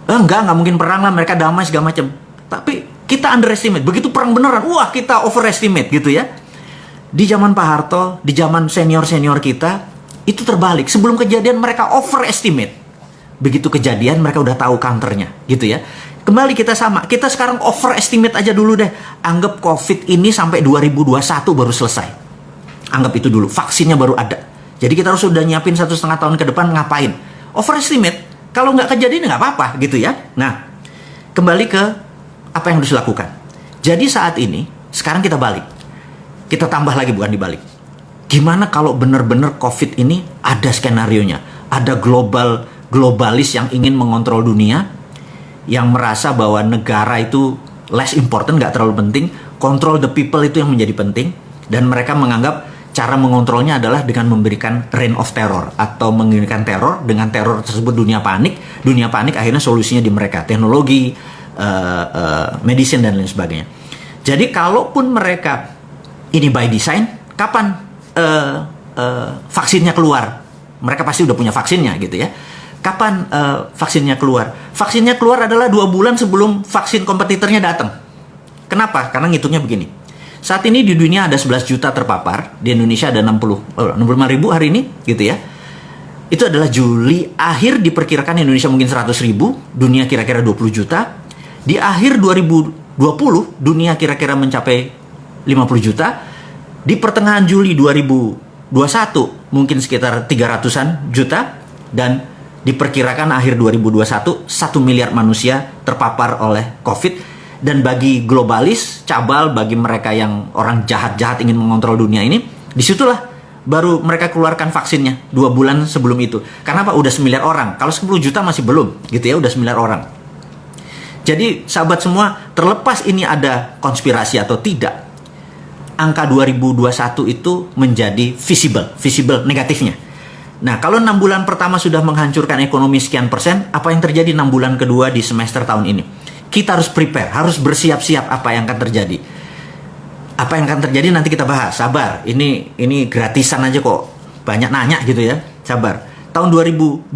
Enggak mungkin perang lah, mereka damai segala macam. Tapi kita underestimate, begitu perang beneran, wah kita overestimate gitu ya. Di zaman Pak Harto, di zaman senior-senior kita, itu terbalik. Sebelum kejadian mereka overestimate. Begitu kejadian mereka udah tahu counternya gitu ya. Kembali kita sama, kita sekarang overestimate aja dulu deh. Anggap COVID ini sampai 2021 baru selesai. Anggap itu dulu, vaksinnya baru ada. Jadi kita harus sudah nyiapin 1,5 tahun ke depan ngapain. Overestimate, kalau nggak kejadian nggak apa-apa gitu ya. Nah, kembali ke apa yang harus dilakukan. Jadi saat ini, sekarang kita balik. Kita tambah lagi, bukan dibalik. Gimana kalau benar-benar COVID ini ada skenarionya? Ada globalis yang ingin mengontrol dunia, yang merasa bahwa negara itu less important, nggak terlalu penting. Control the people itu yang menjadi penting. Dan mereka menganggap cara mengontrolnya adalah dengan memberikan reign of terror. Atau mengirimkan teror, dengan teror tersebut dunia panik. Dunia panik akhirnya solusinya di mereka. Teknologi, medicine dan lain sebagainya. Jadi kalaupun mereka ini by design, kapan vaksinnya keluar? Mereka pasti udah punya vaksinnya gitu ya. Kapan vaksinnya keluar? Vaksinnya keluar adalah 2 bulan sebelum vaksin kompetitornya datang. Kenapa? Karena ngitungnya begini. Saat ini di dunia ada 11 juta terpapar, di Indonesia ada 65 ribu hari ini gitu ya. Itu adalah Juli, akhir diperkirakan Indonesia mungkin 100 ribu, dunia kira-kira 20 juta. Di akhir 2020, dunia kira-kira mencapai 50 juta. Di pertengahan Juli 2021, mungkin sekitar 300-an juta. Dan diperkirakan akhir 2021, 1 miliar manusia terpapar oleh COVID. Dan bagi globalis, cabal, bagi mereka yang orang jahat-jahat ingin mengontrol dunia ini, disitulah baru mereka keluarkan vaksinnya 2 bulan sebelum itu. Karena apa? Udah 9 miliar orang. Kalau 10 juta masih belum, gitu ya, udah 9 miliar orang. Jadi sahabat semua, terlepas ini ada konspirasi atau tidak, angka 2021 itu menjadi visible negatifnya. Nah, kalau 6 bulan pertama sudah menghancurkan ekonomi sekian persen, apa yang terjadi 6 bulan kedua di semester tahun ini? Kita harus prepare, harus bersiap-siap apa yang akan terjadi. Apa yang akan terjadi nanti kita bahas, sabar. Ini gratisan aja kok, banyak nanya gitu ya, sabar. Tahun 2020,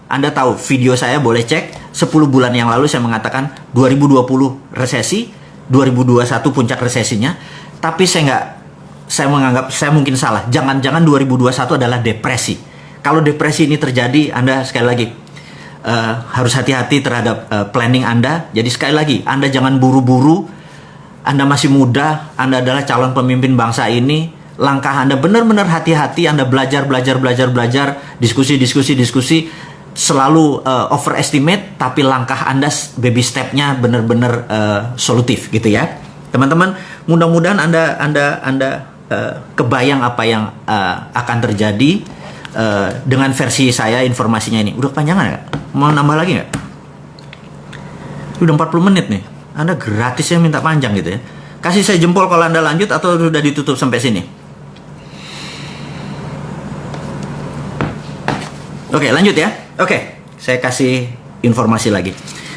Anda tahu video saya, boleh cek. 10 bulan yang lalu saya mengatakan 2020 resesi, 2021 puncak resesinya. Tapi saya menganggap saya mungkin salah. Jangan-jangan 2021 adalah depresi. Kalau depresi ini terjadi, Anda sekali lagi harus hati-hati terhadap planning Anda. Jadi sekali lagi, Anda jangan buru-buru. Anda masih muda, Anda adalah calon pemimpin bangsa ini. Langkah Anda benar-benar hati-hati. Anda belajar, diskusi. Selalu overestimate, tapi langkah Anda, baby step-nya benar-benar solutif gitu ya. Teman-teman, mudah-mudahan Anda kebayang apa yang akan terjadi dengan versi saya informasinya ini. Udah kepanjangan nggak? Mau nambah lagi nggak? Udah 40 menit nih. Anda gratisnya minta panjang gitu ya. Kasih saya jempol kalau Anda lanjut atau sudah ditutup sampai sini. Oke, lanjut ya. Oke, saya kasih informasi lagi.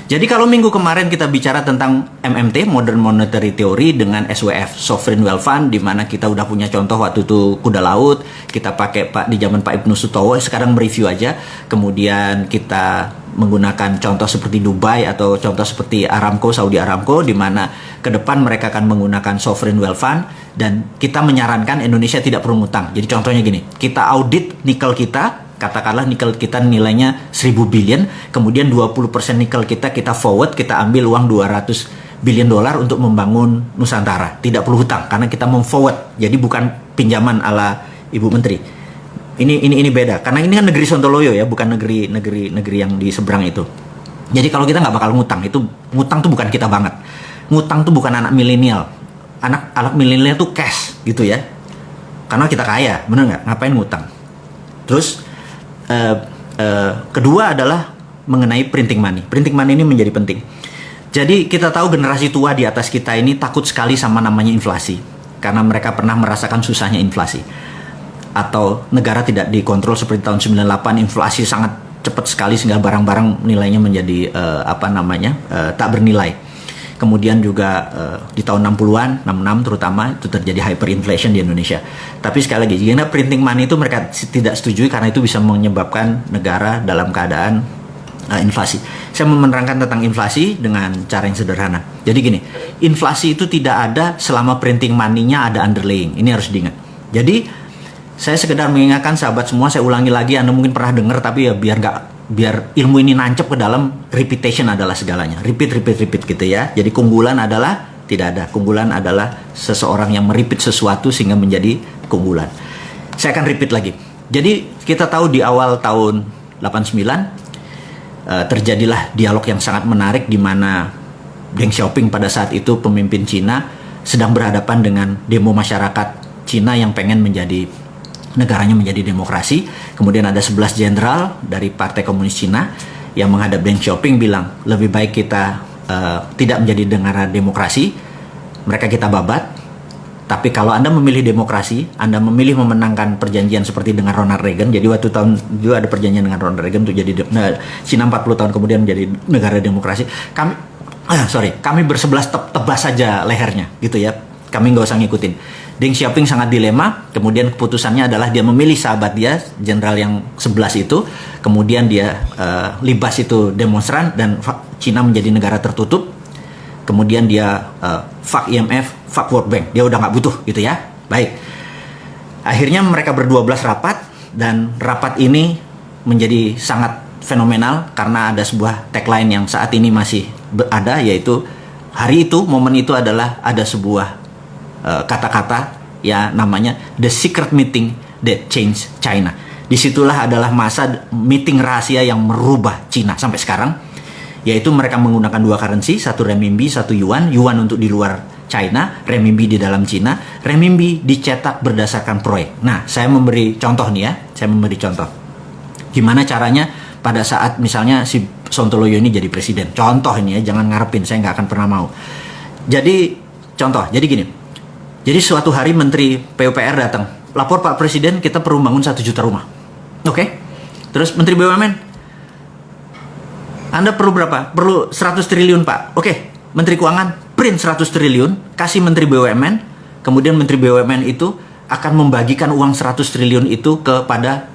Jadi kalau minggu kemarin kita bicara tentang MMT, Modern Monetary Theory, dengan SWF, Sovereign Wealth Fund, di mana kita udah punya contoh waktu itu kuda laut, kita pakai di zaman Pak Ibnu Sutowo, sekarang mereview aja. Kemudian kita menggunakan contoh seperti Dubai atau contoh seperti Aramco, Saudi Aramco, di mana ke depan mereka akan menggunakan Sovereign Wealth Fund, dan kita menyarankan Indonesia tidak perlu ngutang. Jadi contohnya gini, kita audit nikel kita, katakanlah nikel kita nilainya 1000 billion, kemudian 20% nikel kita forward, kita ambil uang 200 billion dolar untuk membangun Nusantara. Tidak perlu hutang karena kita forward. Jadi bukan pinjaman ala Ibu Menteri. Ini beda karena ini kan negeri Sontoloyo ya, bukan negeri yang di seberang itu. Jadi kalau kita nggak bakal ngutang, ngutang tuh bukan kita banget. Ngutang tuh bukan anak milenial. Anak milenial tuh cash gitu ya. Karena kita kaya, bener nggak? Ngapain ngutang? Terus kedua adalah mengenai printing money. Printing money ini menjadi penting. Jadi kita tahu generasi tua di atas kita ini takut sekali sama namanya inflasi, karena mereka pernah merasakan susahnya inflasi. Atau negara tidak dikontrol seperti tahun 98, inflasi sangat cepat sekali sehingga barang-barang nilainya menjadi tak bernilai. Kemudian juga di tahun 60-an, 66 terutama, itu terjadi hyperinflation di Indonesia. Tapi sekali lagi, karena printing money itu mereka tidak setuju karena itu bisa menyebabkan negara dalam keadaan inflasi. Saya mau menerangkan tentang inflasi dengan cara yang sederhana. Jadi gini, inflasi itu tidak ada selama printing money-nya ada underlying. Ini harus diingat. Jadi saya sekedar mengingatkan sahabat semua, saya ulangi lagi, Anda mungkin pernah dengar tapi ya biar ilmu ini nancep ke dalam, repetition adalah segalanya. Repeat gitu ya. Jadi keunggulan adalah tidak ada. Keunggulan adalah seseorang yang merepeat sesuatu sehingga menjadi keunggulan. Saya akan repeat lagi. Jadi kita tahu di awal tahun 89 terjadilah dialog yang sangat menarik di mana Deng Xiaoping pada saat itu pemimpin Cina sedang berhadapan dengan demo masyarakat Cina yang pengen negaranya menjadi demokrasi. Kemudian ada 11 jenderal dari Partai Komunis Cina yang menghadap Deng Xiaoping bilang, lebih baik kita tidak menjadi negara demokrasi, mereka kita babat. Tapi kalau Anda memilih demokrasi, Anda memilih memenangkan perjanjian seperti dengan Ronald Reagan. Jadi waktu tahun itu ada perjanjian dengan Ronald Reagan untuk jadi Cina 40 tahun kemudian menjadi negara demokrasi. Kami bersebelas tebas saja lehernya gitu ya. Kami nggak usah ngikutin. Deng Xiaoping sangat dilema, kemudian keputusannya adalah dia memilih sahabat dia, jenderal yang 11 itu, kemudian dia libas itu demonstran dan Cina menjadi negara tertutup. Kemudian dia fuck IMF, fuck World Bank, dia udah nggak butuh gitu ya. Baik, akhirnya mereka berdua belas rapat, dan rapat ini menjadi sangat fenomenal karena ada sebuah tagline yang saat ini masih ada, yaitu hari itu, momen itu adalah ada sebuah kata-kata ya namanya the secret meeting that changed China. Disitulah adalah masa meeting rahasia yang merubah Cina sampai sekarang, yaitu mereka menggunakan dua currency, satu renminbi, satu yuan. Yuan untuk di luar China, renminbi di dalam Cina. Renminbi dicetak berdasarkan proyek. Nah, saya memberi contoh nih ya, gimana caranya pada saat misalnya si Sontoloyo ini jadi presiden. Contoh ini ya, jangan ngarepin, saya nggak akan pernah mau. Jadi contoh, jadi gini. Jadi suatu hari Menteri PUPR datang, lapor Pak Presiden kita perlu bangun 1 juta rumah. Oke? Terus Menteri BUMN, Anda perlu berapa? Perlu 100 triliun Pak. Oke, Menteri Keuangan print 100 triliun, kasih Menteri BUMN, kemudian Menteri BUMN itu akan membagikan uang 100 triliun itu kepada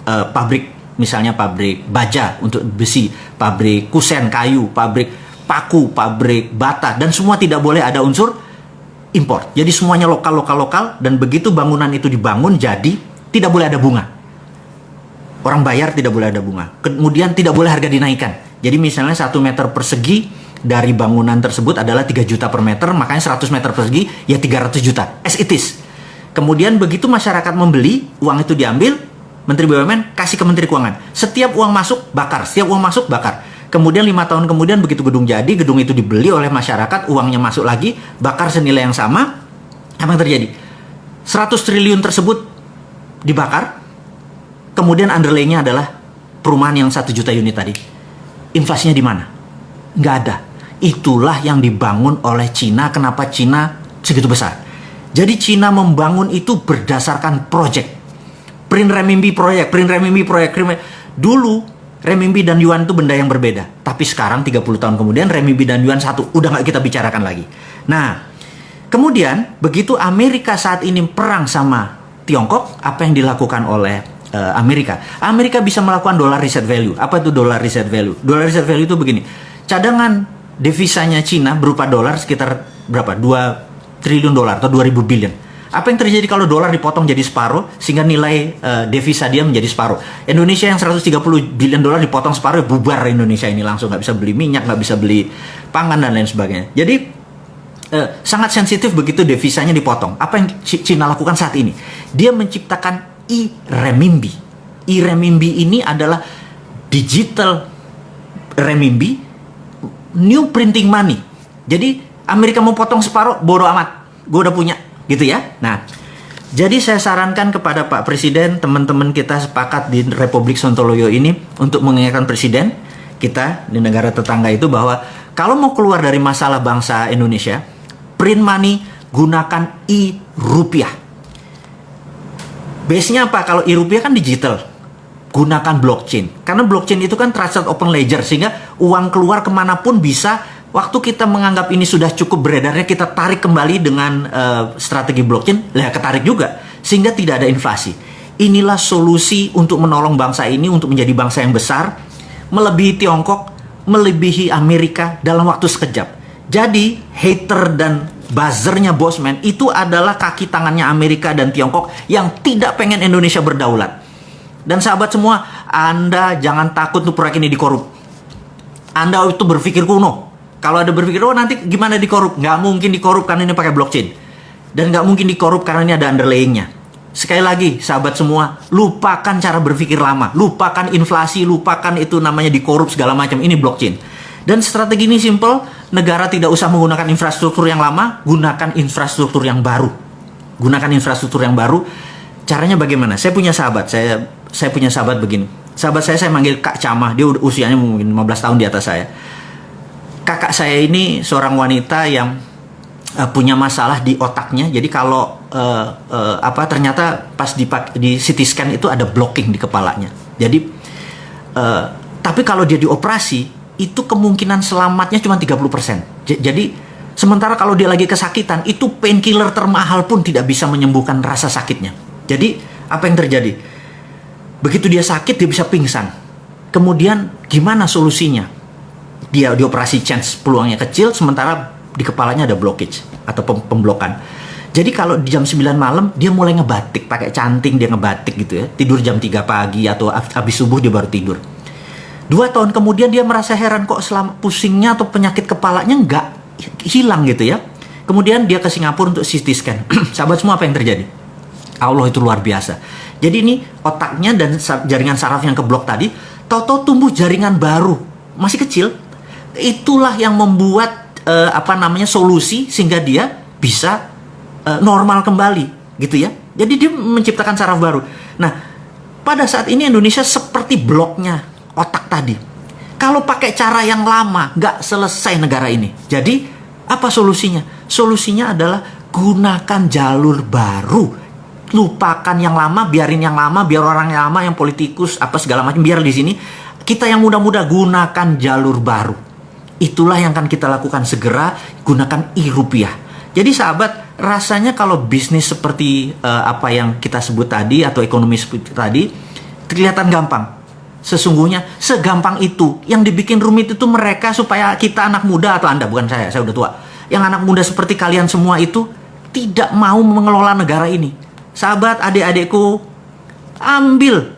pabrik, misalnya pabrik baja untuk besi, pabrik kusen kayu, pabrik paku, pabrik bata, dan semua tidak boleh ada unsur impor. Jadi semuanya lokal, dan begitu bangunan itu dibangun jadi tidak boleh ada bunga. Orang bayar tidak boleh ada bunga. Kemudian tidak boleh harga dinaikkan. Jadi misalnya 1 meter persegi dari bangunan tersebut adalah 3 juta per meter, makanya 100 meter persegi ya 300 juta. As it is. Kemudian begitu masyarakat membeli, uang itu diambil, Menteri BUMN kasih ke Menteri Keuangan. Setiap uang masuk bakar, Kemudian 5 tahun kemudian begitu gedung jadi, gedung itu dibeli oleh masyarakat, uangnya masuk lagi, bakar senilai yang sama. Apa yang terjadi? 100 triliun tersebut dibakar, kemudian underlay-nya adalah perumahan yang 1 juta unit tadi. Inflasinya di mana? Nggak ada. Itulah yang dibangun oleh Cina. Kenapa Cina segitu besar? Jadi Cina membangun itu berdasarkan project. Print renminbi proyek. Dulu renminbi dan yuan itu benda yang berbeda. Tapi sekarang 30 tahun kemudian renminbi dan yuan satu, udah nggak kita bicarakan lagi. Nah, kemudian begitu Amerika saat ini perang sama Tiongkok, apa yang dilakukan oleh Amerika? Amerika bisa melakukan dollar reserve value. Apa itu dollar reserve value? Dollar reserve value itu begini. Cadangan devisanya Cina berupa dolar sekitar berapa? 2 triliun dolar atau 2000 billion. Apa yang terjadi kalau dolar dipotong jadi separuh sehingga nilai devisa dia menjadi separuh? Indonesia yang 130 billion dolar dipotong separuh, bubar Indonesia ini langsung, nggak bisa beli minyak, nggak bisa beli pangan dan lain sebagainya. Jadi sangat sensitif begitu devisanya dipotong. Apa yang Cina lakukan saat ini? Dia menciptakan e-renminbi. E-renminbi ini adalah digital renminbi, new printing money. Jadi Amerika mau potong separuh, bodo amat, gue udah punya. Gitu ya. Nah, jadi saya sarankan kepada Pak Presiden, teman-teman kita sepakat di Republik Sontoloyo ini untuk mengingatkan Presiden kita di negara tetangga itu bahwa kalau mau keluar dari masalah bangsa Indonesia, print money, gunakan e-rupiah. Base-nya apa? Kalau e-rupiah kan digital, gunakan blockchain. Karena blockchain itu kan trusted open ledger, sehingga uang keluar kemanapun bisa. Waktu kita menganggap ini sudah cukup beredarnya, kita tarik kembali dengan strategi blockchain, ketarik juga. Sehingga tidak ada inflasi. Inilah solusi untuk menolong bangsa ini untuk menjadi bangsa yang besar, melebihi Tiongkok, melebihi Amerika dalam waktu sekejap. Jadi, hater dan buzzernya Bosman itu adalah kaki tangannya Amerika dan Tiongkok yang tidak pengen Indonesia berdaulat. Dan sahabat semua, Anda jangan takut untuk proyek ini dikorup. Anda itu berpikir kuno. Kalau ada berpikir, nanti gimana dikorup? Nggak mungkin dikorup karena ini pakai blockchain. Dan nggak mungkin dikorup karena ini ada underlayingnya. Sekali lagi, sahabat semua, lupakan cara berpikir lama. Lupakan inflasi, lupakan itu namanya dikorup segala macam. Ini blockchain. Dan strategi ini simple, negara tidak usah menggunakan infrastruktur yang lama, gunakan infrastruktur yang baru. Gunakan infrastruktur yang baru. Caranya bagaimana? Saya punya sahabat, saya punya sahabat begini. Sahabat saya manggil Kak Camah, dia usianya mungkin 15 tahun di atas saya. Kakak saya ini seorang wanita yang punya masalah di otaknya. Jadi kalau ternyata pas di CT scan itu ada blocking di kepalanya. Jadi tapi kalau dia dioperasi itu kemungkinan selamatnya cuma 30%. Jadi sementara kalau dia lagi kesakitan, itu painkiller termahal pun tidak bisa menyembuhkan rasa sakitnya. Jadi apa yang terjadi? Begitu dia sakit, dia bisa pingsan. Kemudian gimana solusinya? Dia dioperasi, chance peluangnya kecil, sementara di kepalanya ada blockage atau pemblokan. Jadi kalau di jam 9 malam dia mulai ngebatik, pakai canting dia ngebatik gitu ya. Tidur jam 3 pagi atau habis subuh dia baru tidur. 2 tahun kemudian dia merasa heran, kok selama pusingnya atau penyakit kepalanya nggak hilang gitu ya. Kemudian dia ke Singapura untuk CT scan. Sahabat semua, apa yang terjadi? Allah itu luar biasa. Jadi ini otaknya dan jaringan saraf yang keblok tadi, tahu-tahu tumbuh jaringan baru, masih kecil. Itulah yang membuat solusi sehingga dia bisa normal kembali gitu ya. Jadi dia menciptakan saraf baru. Nah, pada saat ini Indonesia seperti bloknya otak tadi. Kalau pakai cara yang lama nggak selesai negara ini. Jadi apa solusinya? Solusinya adalah gunakan jalur baru. Lupakan yang lama, biarin yang lama, biar orang yang lama, yang politikus apa segala macam biar di sini. Kita yang muda-muda gunakan jalur baru. Itulah yang akan kita lakukan segera, gunakan e-rupiah. Jadi sahabat, rasanya kalau bisnis seperti apa yang kita sebut tadi atau ekonomi seperti tadi kelihatan gampang. Sesungguhnya segampang itu. Yang dibikin rumit itu mereka supaya kita anak muda, atau Anda, bukan saya udah tua. Yang anak muda seperti kalian semua itu tidak mau mengelola negara ini. Sahabat, adik-adikku, ambil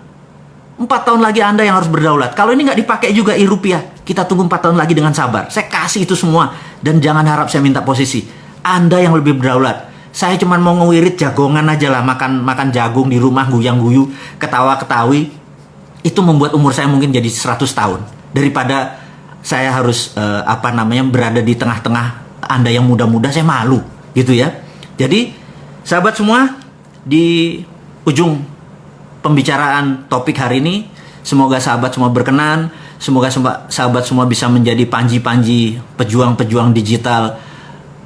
4 tahun lagi Anda yang harus berdaulat. Kalau ini nggak dipakai juga e-rupiah, kita tunggu 4 tahun lagi dengan sabar. Saya kasih itu semua. Dan jangan harap saya minta posisi. Anda yang lebih berdaulat. Saya cuma mau ngewirit jagongan aja lah. Makan jagung di rumah, guyang-guyu, ketawa-ketawi. Itu membuat umur saya mungkin jadi 100 tahun. Daripada saya harus berada di tengah-tengah Anda yang muda-muda, saya malu. Gitu ya. Jadi, sahabat semua, di ujung pembicaraan topik hari ini, semoga sahabat semua berkenan, semoga sahabat semua bisa menjadi panji-panji pejuang-pejuang digital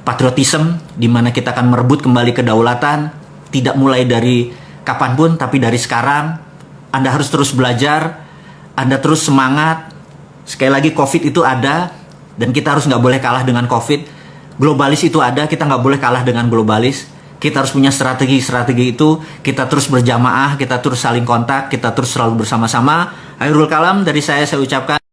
patriotism, di mana kita akan merebut kembali kedaulatan, tidak mulai dari kapanpun, tapi dari sekarang. Anda harus terus belajar, Anda terus semangat. Sekali lagi, COVID itu ada, dan kita harus nggak boleh kalah dengan COVID. Globalis itu ada, kita nggak boleh kalah dengan globalis. Kita harus punya strategi itu. Kita terus berjamaah, kita terus saling kontak, kita terus selalu bersama-sama. Akhirul kalam dari saya ucapkan